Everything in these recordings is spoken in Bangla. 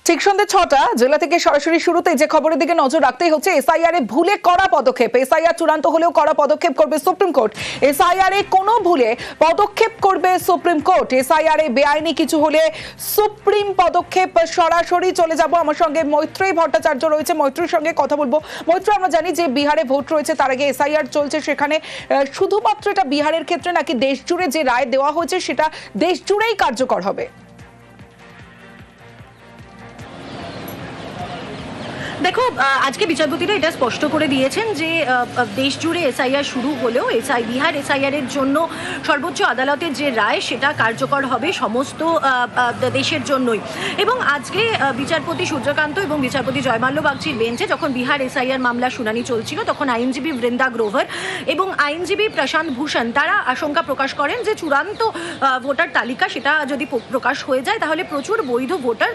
ঠিক সন্ধ্যে ৬টা জেলা থেকে সরাসরি শুরুতে যে খবরের দিকে নজর রাখতেই হচ্ছে এসআইআর এ ভুলে করা পদক্ষেপ। এসআইআর চূড়ান্ত হলেও করা পদক্ষেপ করবে সুপ্রিম কোর্ট। এসআইআর এ কোনো ভুলে পদক্ষেপ করবে সুপ্রিম কোর্ট। এসআইআর এ বেআইনি কিছু হলে সুপ্রিম পদক্ষেপ। সরাসরি চলে যাব, আমার সঙ্গে মৈত্রী ভট্টাচার্য রয়েছে, মৈত্রীর সঙ্গে কথা বলবো। মৈত্রী, আমরা জানি যে বিহারে ভোট রয়েছে, তার আগে এসআইআর চলছে, সেখানে শুধুমাত্র এটা বিহারের ক্ষেত্রে নাকি দেশ জুড়ে যে রায় দেওয়া হয়েছে সেটা দেশ জুড়েই কার্যকর হবে? দেখো, আজকে বিচারপতিরা এটা স্পষ্ট করে দিয়েছেন যে দেশ জুড়ে এসআইআর শুরু হলেও বিহার এসআইআর এর জন্য সর্বোচ্চ আদালতের যে রায় সেটা কার্যকর হবে সমস্ত দেশের জন্যই। এবং আজকে বিচারপতি সূর্যকান্ত এবং বিচারপতি জয়মাল্য বাগচির বেঞ্চে যখন বিহার এসআইআর মামলা শুনানি চলছিল, তখন আইনজীবী বৃন্দা গ্রোভার এবং আইনজীবী প্রশান্ত ভূষণ তারা আশঙ্কা প্রকাশ করেন যে চূড়ান্ত ভোটার তালিকা সেটা যদি প্রকাশ হয়ে যায় তাহলে প্রচুর বৈধ ভোটার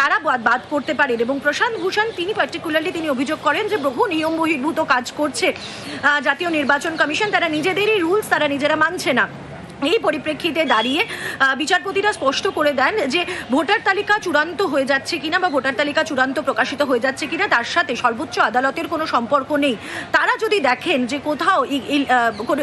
তারা বাদ পড়তে পারেন। এবং প্রশান্ত ভূষণ তিনি অভিযোগ করেন যে বহু নিয়ম বহির্ভূত কাজ করছে জাতীয় নির্বাচন কমিশন, তারা নিজেদেরই রুলস তারা নিজেরা মানছে না। এই পরিপ্রেক্ষিতে দাঁড়িয়ে বিচারপতিরা স্পষ্ট করে দেন যে ভোটার তালিকা চূড়ান্ত হয়ে যাচ্ছে কিনা বা ভোটার তালিকা চূড়ান্ত প্রকাশিত হয়ে যাচ্ছে কিনা তার সাথে সর্বোচ্চ আদালতের কোনো সম্পর্ক নেই। তারা যদি দেখেন যে কোথাও কোনো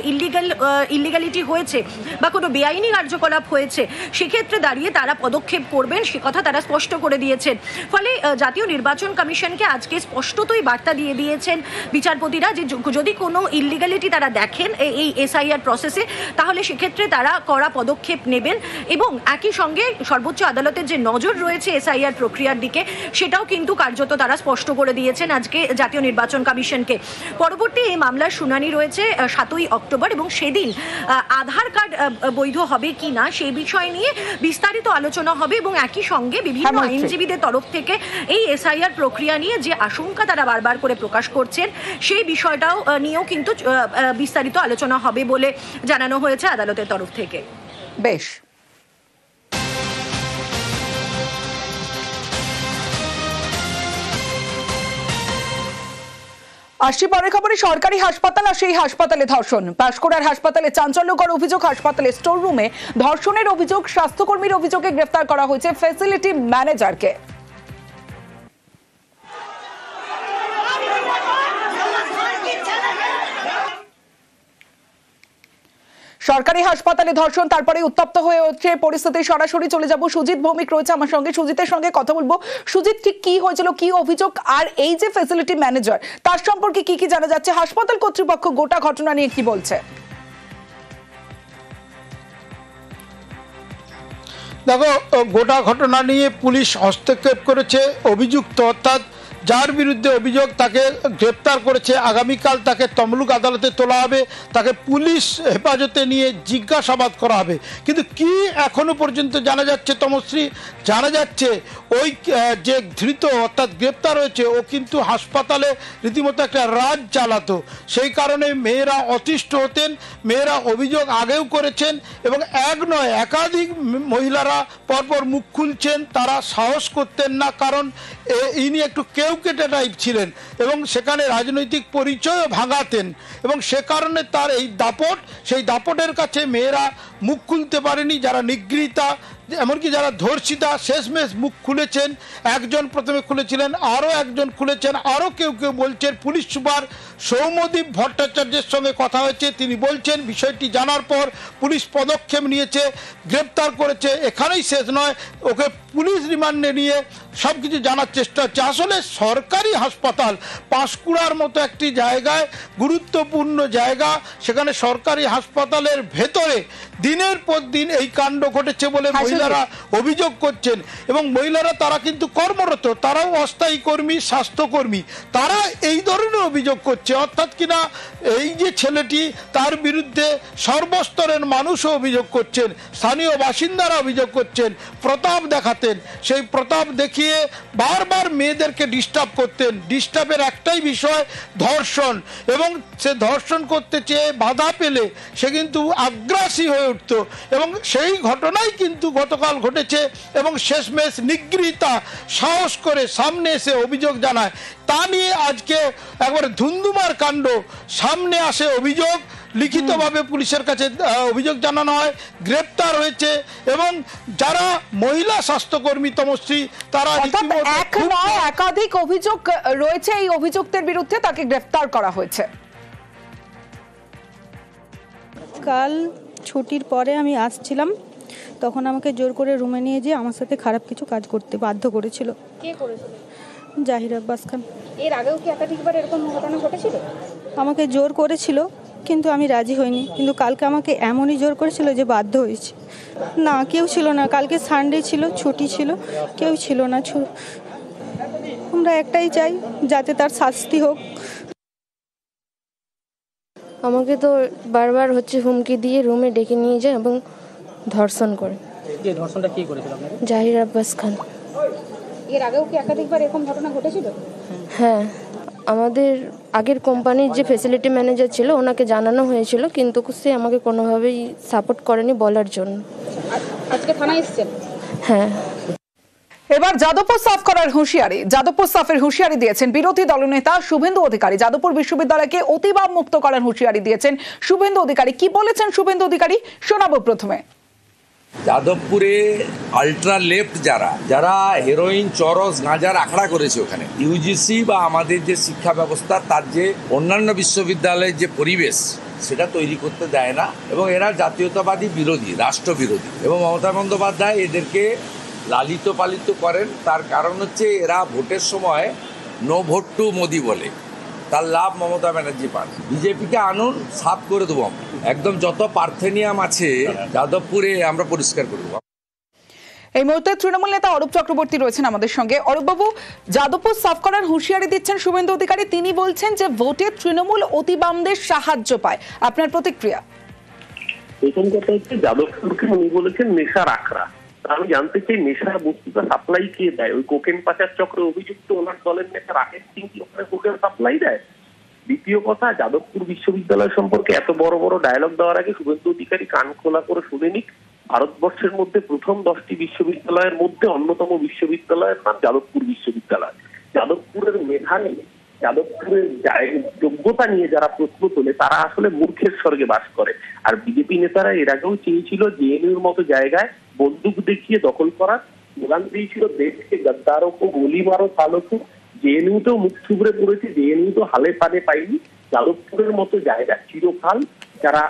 ইলিগালিটি হয়েছে বা কোনো বেআইনি কার্যকলাপ হয়েছে, সেক্ষেত্রে দাঁড়িয়ে তারা পদক্ষেপ করবেন, সে কথা তারা স্পষ্ট করে দিয়েছেন। ফলে জাতীয় নির্বাচন কমিশনকে আজকে স্পষ্টতই বার্তা দিয়ে দিয়েছেন বিচারপতিরা যে যদি কোনো ইলিগালিটি তারা দেখেন এই এসআইআর প্রসেসে, তাহলে সেক্ষেত্রে তারা কড়া পদক্ষেপ নেবেন। এবং একই সঙ্গে সর্বোচ্চ আদালতের যে নজর রয়েছে এসআইআর প্রক্রিয়ার দিকে, সেটাও কিন্তু কার্যত তারা স্পষ্ট করে দিয়েছেন আজকে জাতীয় নির্বাচন কমিশনকে। পরবর্তী এই মামলার শুনানি রয়েছে ৭ই অক্টোবর এবং সেদিন আধার কার্ড বৈধ হবে কি না সেই বিষয় নিয়ে বিস্তারিত আলোচনা হবে। এবং একই সঙ্গে বিভিন্ন আইনজীবীদের তরফ থেকে এই এসআইআর প্রক্রিয়া নিয়ে যে আশঙ্কা তারা বারবার করে প্রকাশ করছেন, সেই বিষয়টাও নিয়েও কিন্তু বিস্তারিত আলোচনা হবে বলে জানানো হয়েছে আদালতের তরফ থেকে। বেশ, আসছি পরের খবরে। সরকারি হাসপাতাল আর সেই হাসপাতালে ধর্ষণ। পাঁশকুড়ার হাসপাতালে চাঞ্চল্যকর অভিযোগ, হাসপাতালে স্টোর রুমে ধর্ষণের অভিযোগ। স্বাস্থ্যকর্মীর অভিযোগে গ্রেফতার করা হয়েছে ফ্যাসিলিটি ম্যানেজারকে। সরকারি হাসপাতালে ধর্ষণ, তারপরে উত্তপ্ত হয়ে ওঠে পরিস্থিতি। সরাসরি চলে যাব, সুজিত ভৌমিক রয়েছে আমার সঙ্গে, সুজিতের সঙ্গে কথা বলবো। সুজিত, ঠিক কি হয়েছিল, কি অভিযোগ, আর এই যে ফ্যাসিলিটি ম্যানেজার তার সম্পর্কে কি কি জানা যাচ্ছে? হাসপাতাল কর্তৃপক্ষ গোটা ঘটনা নিয়ে কি বলছে? দেখো, গোটা ঘটনা নিয়ে পুলিশ হস্তক্ষেপ করেছে। অভিযুক্ত অর্থাৎ যার বিরুদ্ধে অভিযোগ তাকে গ্রেপ্তার করেছে। আগামীকাল তাকে তমলুক আদালতে তোলা হবে, তাকে পুলিশ হেফাজতে নিয়ে জিজ্ঞাসাবাদ করা হবে। কিন্তু কি এখনো পর্যন্ত জানা যাচ্ছে তমশ্রী, জানা যাচ্ছে ওই যে ধৃত অর্থাৎ গ্রেপ্তার হয়েছে ও কিন্তু হাসপাতালে রীতিমতো একটা রাজ চালাতো। সেই কারণে মেয়েরা অতিষ্ঠ হতেন, মেয়েরা অভিযোগ আগেও করেছেন এবং এক নয় একাধিক মহিলারা পরপর মুখ খুলছেন। তারা সাহস করতেন না, কারণ ইনি একটু কেউকেটে টাইপ ছিলেন এবং সেখানে রাজনৈতিক পরিচয়ও ভাঙাতেন এবং সে কারণে তার এই দাপট, সেই দাপটের কাছে মেয়েরা মুখ খুলতে পারেনি। যারা নিগৃহীতা, এমনকি যারা ধর্ষিতা, শেষমেশ মুখ খুলেছেন। একজন প্রথমে খুলেছিলেন, আরও একজন খুলেছেন, আরও কেউ কেউ বলছেন। পুলিশ সুপার সৌম্যদীপ ভট্টাচার্যের সঙ্গে কথা হয়েছে, তিনি বলছেন বিষয়টি জানার পর পুলিশ পদক্ষেপ নিয়েছে, গ্রেপ্তার করেছে। এখানেই শেষ নয়, ওকে পুলিশ রিমান্ডে নিয়ে সব কিছু জানার চেষ্টা হচ্ছে। আসলে সরকারি হাসপাতাল পাঁশকুড়ার মতো একটি জায়গায়, গুরুত্বপূর্ণ জায়গা, সেখানে সরকারি হাসপাতালের ভেতরে দিনের পর দিন এই কাণ্ড ঘটেছে বলে মহিলারা অভিযোগ করছেন। এবং মহিলারা তারা কিন্তু কর্মরত, তারাও অস্থায়ী কর্মী, স্বাস্থ্যকর্মী, তারা এই ধরনের অভিযোগ করছে। অর্থাৎ কিনা এই যে ছেলেটি, তার বিরুদ্ধে সর্বস্তরের মানুষও অভিযোগ করছেন, স্থানীয় বাসিন্দারা অভিযোগ করছেন প্রতাপ দেখাতেন। সেই প্রতাপ দেখিয়ে বারবার মেয়েদেরকে ডিস্টার্ব করতেন। ডিস্টার্বের একটাই বিষয়, ধর্ষণ। এবং সে ধর্ষণ করতে চেয়ে বাধা পেলে সে কিন্তু আগ্রাসী হয়ে উঠত এবং সেই ঘটনাই কিন্তু গতকাল ঘটেছে। এবং শেষমেশ নিগৃহীতা সাহস করে সামনে এসে অভিযোগ জানায়। তা নিয়ে আজকে একবার ধুন্ধুমার কাণ্ড সামনে আসে। অভিযোগ লিখিতভাবে পুলিশের কাছে অভিযোগ জানানো হয়, গ্রেপ্তার হয়েছে। এবং যারা মহিলা স্বাস্থ্যকর্মী তমশ্রী, তারা এক নয় একাধিক অভিযোগ রয়েছে, এই অভিযুক্তের বিরুদ্ধে তাকে গ্রেফতার করা হয়েছে। কাল ছুটির পরে আমি আসছিলাম, তখন আমাকে জোর করে রুমে নিয়ে যেয়ে আমার সাথে খারাপ কিছু কাজ করতে বাধ্য করেছিল। কে করেছিল? জাহির আব্বাস খান। এর আগেও কি একাধিকবার এরকম ঘটনা ঘটেছিল? আমাকে জোর করেছিল, কিন্তু আমি রাজি হইনি। কিন্তু কালকে আমাকে এমনই জোর করেছিল যে বাধ্য হয়েছি। না, কেউ ছিল না। কালকে সানডে ছিল, ছুটি ছিল, কেউ ছিল না। আমরা একটাই চাই, যাতে তার শাস্তি হোক। আমাকে তো বারবার হুমকি দিয়ে রুমে ডেকে নিয়ে যায় এবং ধর্ষণ করে। যে ধর্ষণটা কি করেছিল আপনাকে? জাহির আব্বাস খান। এর আগেও কি একাধিকবার এরকম ঘটনা ঘটেছিল? হ্যাঁ, আমাদের আগের কোম্পানির যে ফ্যাসিলিটি ম্যানেজার ছিল ওনাকে জানানো হয়েছিল, কিন্তু সে আমাকে কোনোভাবেই সাপোর্ট করেনি বলার জন্য। আজকে থানায় এসেছেন? হ্যাঁ। এবার যাদবপুর সাফ করার হুঁশিয়ারি, যাদবপুর সাফের হুঁশিয়ারি দিয়েছেন বিরোধী দলনেতা শুভেন্দু অধিকারী। যাদবপুর বিশ্ববিদ্যালয়কে অতিবাব মুক্ত করার হুঁশিয়ারি দিয়েছেন শুভেন্দু অধিকারী। কি বলেছেন শুভেন্দু অধিকারী, শোনাবো প্রথমে। যাদবপুরে আল্ট্রা লেফট যারা হেরোইন, চরস, গাঁজার আখড়া করেছে, ওখানে ইউজিসি বা আমাদের যে শিক্ষা ব্যবস্থা তার যে অন্যান্য বিশ্ববিদ্যালয়ের যে পরিবেশ সেটা তৈরি করতে দেয় না। এবং এরা জাতীয়তাবাদী বিরোধী, রাষ্ট্রবিরোধী। এবং মমতা বন্দ্যোপাধ্যায় এদেরকে লালিত পালিত করেন। তার কারণ হচ্ছে এরা ভোটের সময় নো ভোট টু মোদি বলে, তার লাভ মমতা ব্যানার্জি পান। বিজেপিকে আনুন, সাফ করে দেবো একদম। যত পার্থেনিয়াম আছে যাদবপুরে আমরা পরিষ্কার করে দেবো। এই মুহূর্তে তৃণমূল নেতা অরূপ চক্রবর্তী রয়েছেন আমাদের সঙ্গে। অরূপবাবু, যাদবপুর সাফ করার হুঁশিয়ারি দিচ্ছেন শুভেন্দু অধিকারী। তিনি বলছেন যে ভোটে তৃণমূল অতিবামদের সাহায্য পায়। আপনার প্রতিক্রিয়া? প্রথম কথা হচ্ছে যাদবপুরকে উনি বলেছেন নেশার আখড়া। আমি জানতে চাই নেশার বস্তুটা সাপ্লাই কে দেয়? ওই কোকেন পাচার চক্রে অভিযুক্ত ওনার দলের নেতা রাকেশ সিং কি ওখানে কোকেন সাপ্লাই দেয়? দ্বিতীয় কথা, যাদবপুর বিশ্ববিদ্যালয় সম্পর্কে এত বড় বড় ডায়লগ দেওয়ার আগে শুভেন্দু অধিকারী কান খোলা করে শুনে নিক। ভারতবর্ষের মধ্যে প্রথম 10টি বিশ্ববিদ্যালয়ের মধ্যে অন্যতম বিশ্ববিদ্যালয়ের নাম যাদবপুর বিশ্ববিদ্যালয়। যাদবপুরের মেধা নিয়ে, যাদবপুরের যোগ্যতা নিয়ে যারা প্রশ্ন তোলে তারা আসলে মূর্খের স্বর্গে বাস করে। আর বিজেপি নেতারা এর আগেও চেয়েছিল জেএনইউর মতো জায়গায় বন্দুক দেখিয়ে দখল করার, স্লোগান দিয়েছিল দেশকে গদ্দারও কো গুলি মারো সালো কো। জেএনইউতেও মুখ থুবড়ে পড়েছে, জেএনইউ তো হালে পানে পাইনি। যাদবপুরের মতো জায়গা চিরকাল যারা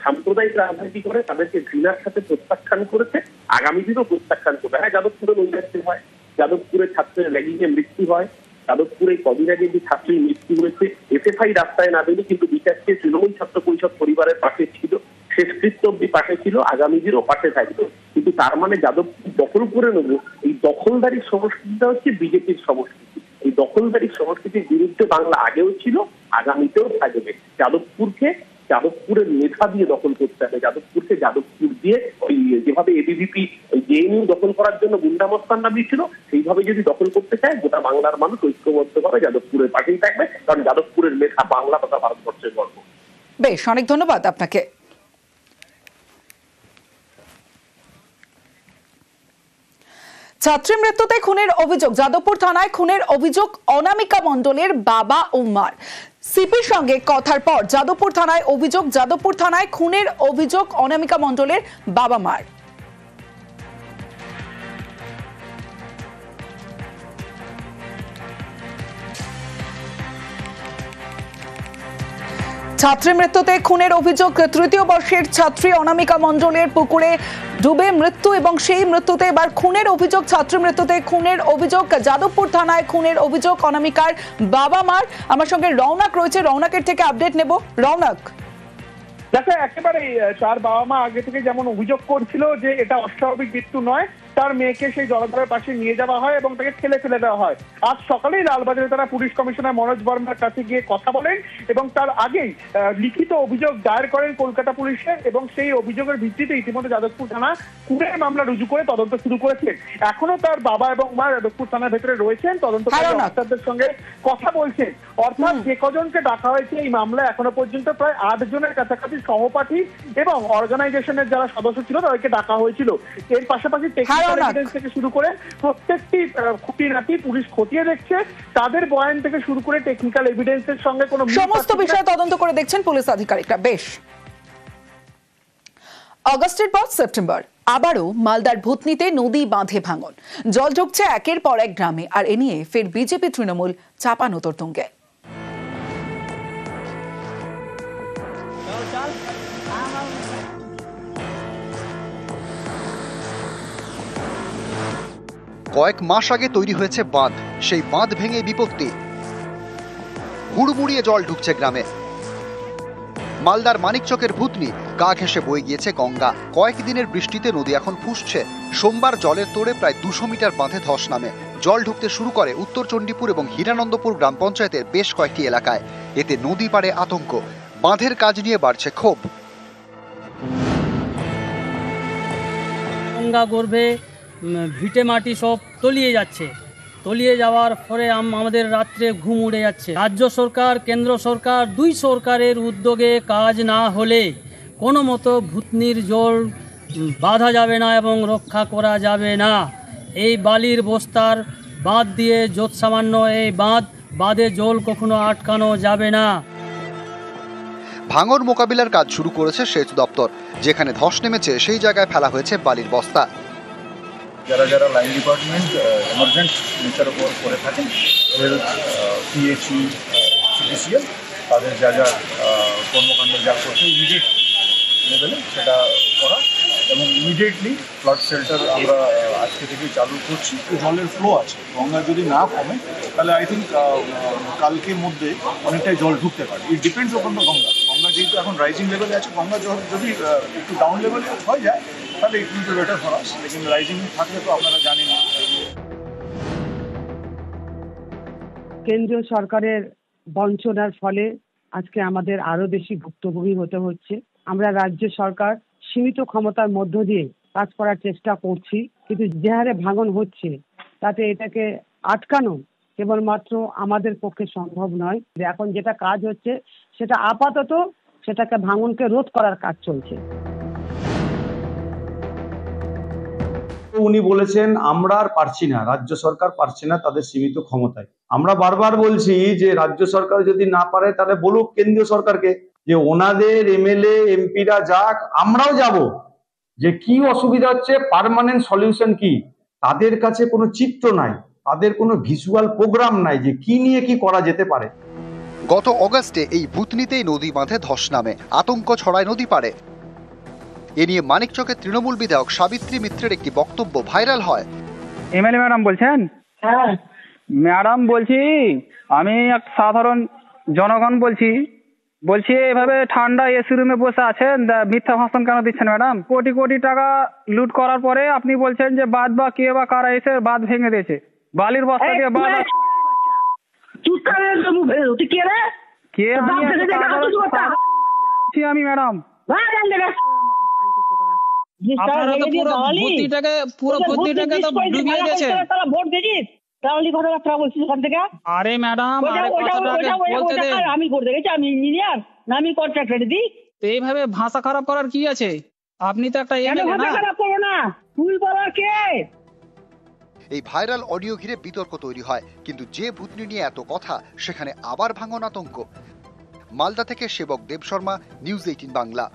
সাম্প্রদায়িক রাজনীতি করে তাদেরকে ঘৃণার সাথে প্রত্যাখ্যান করেছে, আগামী দিনও প্রত্যাখ্যান করবে। হ্যাঁ, যাদবপুরে নৈরাজ্য হয়, যাদবপুরে ছাত্রের র্যাগিংয়ে মৃত্যু হয়, যাদবপুরে কদিন আগে যে ছাত্রীর মৃত্যু হয়েছে, এসএফআই রাস্তায় নামেনি, কিন্তু বিচারকে তৃণমূল ছাত্র পরিষদ পরিবারের পাশে ছিল, শেষকৃত্য অব্দি পাশে ছিল, আগামী দিনও পাশে থাকবে। কিন্তু তার মানে যাদবপুর দখল করে নেব, এই দখলদারির সংস্কৃতিটা হচ্ছে বিজেপির সংস্কৃতি। এই দখলদারির সংস্কৃতির বিরুদ্ধে বাংলা আগেও ছিল, আগামীতেও থাকবে। যাদবপুরের মেধা দিয়ে দখল করতে হবে। যাদবপুরকে যাদবপুর দিয়ে ওই যেভাবে এবিভিপি জেএনইউ দখল করার জন্য গুন্ডামস্তান নামিয়েছিল, সেইভাবে যদি দখল করতে চায় গোটা বাংলার মানুষ ঐক্যবদ্ধভাবে যাদবপুরের পাশেই থাকবে, কারণ যাদবপুরের মেধা বাংলা তথা ভারতবর্ষের গর্ব। বেশ, অনেক ধন্যবাদ আপনাকে। ছাত্রী মৃত্যুতে খুনের অভিযোগ, যাদবপুর থানায় খুনের অভিযোগ অনামিকা মণ্ডলের বাবা ও মার। সিপির সঙ্গে কথার পর যাদবপুর থানায় অভিযোগ, যাদবপুর থানায় খুনের অভিযোগ অনামিকা মণ্ডলের বাবা মার। ছাত্রী মৃত্যুতে খুনের অভিযোগ, তৃতীয় বর্ষের ছাত্রী অনামিকা মণ্ডলের পুকুরে ডুবে মৃত্যু এবং সেই মৃত্যুতে এবার খুনের অভিযোগ। ছাত্রী মৃত্যুতে খুনের অভিযোগ, যাদবপুর থানায় খুনের অভিযোগ অনামিকার বাবা মার। আমার সঙ্গে রৌনক রয়েছে, রৌনকের থেকে আপডেট নেব। রৌনক, দেখো, একেবারেই তার বাবা মা আগে থেকে যেমন অভিযোগ করছিল যে এটা অস্বাভাবিক মৃত্যু নয়, তার মেয়েকে সেই জলাধারের পাশে নিয়ে যাওয়া হয় এবং তাকে ফেলে দেওয়া হয়। আজ সকালেই লালবাজারে তারা পুলিশ কমিশনার মনোজ বর্মার কাছে গিয়ে কথা বলেন এবং তার আগেই লিখিত অভিযোগ দায়ের করেন কলকাতা পুলিশে, এবং সেই অভিযোগের ভিত্তিতে ইতিমধ্যে যাদবপুর থানা খুনের মামলা রুজু করে তদন্ত শুরু করেছে। এখনো তার বাবা এবং মা যাদবপুর থানার ভেতরে রয়েছেন, তদন্তকারী অফিসারদের সঙ্গে কথা বলছেন। অর্থাৎ যে কজনকে ডাকা হয়েছে এই মামলায় এখনো পর্যন্ত প্রায় 8 জনের কাছাকাছি সহপাঠী এবং অর্গানাইজেশনের যারা সদস্য ছিল তাদেরকে ডাকা হয়েছিল। এর পাশাপাশি এভিডেন্স থেকে শুরু করে প্রত্যেকটি খুঁটিনাটি পুলিশ খতিয়ে দেখছে, তাদের বয়ান থেকে শুরু করে টেকনিক্যাল এভিডেন্সের সঙ্গে কোনো সমস্ত বিষয় তদন্ত করে দেখছেন পুলিশ আধিকারিকরা। বেশ, আগস্টের পর সেপ্টেম্বর আবারও মালদার ভূতনিতে নদী বাঁধে ভাঙন, জল ঢুকছে একের পর এক গ্রামে, আর এ নিয়ে ফের বিজেপি তৃণমূল চাপানোতর তুঙ্গে। কয়েক মাস আগে তৈরি হয়েছে বাঁধ, সেই বাঁধ ভেঙে বিপত্তি, হুড়মুড়িয়ে জল ঢুকছে গ্রামে। মালদার মানিকচকের ভূতনি গা ঘেঁষে বয়ে গিয়েছে গঙ্গা। কয়েকদিনের বৃষ্টিতে নদী এখন ফুঁসছে। সোমবার জলের তোড়ে প্রায় 200 মিটার বাঁধে ধস নামে। জল ঢুকতে শুরু করে উত্তর চণ্ডীপুর এবং হীরানন্দপুর গ্রাম পঞ্চায়েতের বেশ কয়েকটি এলাকায়। এতে নদী পাড়ে আতঙ্ক, বাঁধের কাজ নিয়ে বাড়ছে ক্ষোভ। গঙ্গা গর্ভে ভিটে মাটি সব তলিয়ে যাচ্ছে, তলিয়ে যাওয়ার পরে আমাদের রাত্রে ঘুম উড়ে যাচ্ছে। রাজ্য সরকার, কেন্দ্র সরকার, দুই সরকারের উদ্যোগে কাজ না হলে কোনো মতো ভূতনির জল বাঁধা যাবে না এবং রক্ষা করা যাবে না। এই বালির বস্তার বাঁধ দিয়ে যৎসামান্য এই বাঁধে জল কখনো আটকানো যাবে না। ভাঙন মোকাবিলার কাজ শুরু করেছে সেচ দপ্তর। যেখানে ধস নেমেছে সেই জায়গায় ফেলা হয়েছে বালির বস্তা। যারা যারা লাইন ডিপার্টমেন্ট এমার্জেন্ট নেচার উপর করে থাকেন, পিএইচই, সিপিসিএল, তাদের যা যা কর্মকাণ্ড যা করছে ইমিডিয়েট লেভেলে সেটা করা, এবং ইমিডিয়েটলি ফ্লাড শেল্টার আমরা আজকে থেকেই চালু করছি। জলের ফ্লো আছে, গঙ্গা যদি না কমে তাহলে আই থিঙ্ক কালকের মধ্যে অনেকটাই জল ঢুকতে পারে। It depends on the Ganga. Ganga যেহেতু এখন রাইজিং লেভেলে আছে, গঙ্গা যদি একটু ডাউন লেভেলে হয়ে যায় তাহলে it will be better for us. লেকিন রাইজিং থাকলে তো আপনারা জানেন। কেন্দ্রীয় সরকারের বঞ্চনার ফলে আজকে আমাদের আরো বেশি ভুক্তভোগী হতে হচ্ছে। আমরা রাজ্য সরকার সীমিত ক্ষমতার মধ্য দিয়ে কাজ করার চেষ্টা করছি, কিন্তু যে হারে ভাঙন হচ্ছে তাতে এটাকে আটকানো কেবলমাত্র আমাদের পক্ষে সম্ভব নয়। এখন যেটা কাজ হচ্ছে সেটা আপাতত সেটাকে ভাঙনকে রোধ করার কাজ চলছে। উনি বলেছেন আমরা আর পারছি না, রাজ্য সরকার পারছে না তাদের সীমিত ক্ষমতায়। আমরা বারবার বলছি যে রাজ্য সরকার যদি না পারে তাহলে বলুক কেন্দ্রীয় সরকারকে যে ওনাদের এমএলএ এমপিরা যাক, আমরাও যাব, যে কি অসুবিধা হচ্ছে, পার্মানেন্ট সলিউশন কি। তাদের কাছে কোনো চিত্র নাই, তাদের কোনো ভিজুয়াল প্রোগ্রাম নাই যে কি নিয়ে কি করা যেতে পারে। গত অগাস্টে এই ভূতনিতেই নদী বাঁধে ধস নামে, আতঙ্ক ছড়ায় নদী পাড়ে। এ নিয়ে মানিকচকের তৃণমূল বিধায়ক সাবিত্রী মিত্রের একটি বক্তব্য ভাইরাল হয়। এমএলএ ম্যাডাম বলছেন? হ্যাঁ ম্যাডাম, বলছি আমি এক সাধারণ জনগণ বলছি এভাবে ঠান্ডা এসি রুমে বসে আছেন, মিথ্যা ভাষণ কেন দিচ্ছেন ম্যাডাম? কোটি কোটি টাকা লুট করার পরে আপনি বলছেন যে বাদ বা কে বা কারা এসে বাদ ভেঙে দিয়েছে, বালির বস্তা দিয়ে বাদ। কে আমি ম্যাডাম? আরে ম্যাডাম, আমি করতে গেছি, আমি ইঞ্জিনিয়ার না আমি কন্ট্রাক্টর দি। এইভাবে ভাষা খারাপ করার কি আছে? আপনি তো একটা এই ভাইরাল অডিও ঘিরে বিতর্ক তৈরি হয়, কিন্তু যে ভূতনি নিয়ে এত কথা সেখানে আবার ভাঙন আতঙ্ক। মালদা থেকে সেবক দেব শর্মা, নিউজ 18 বাংলা।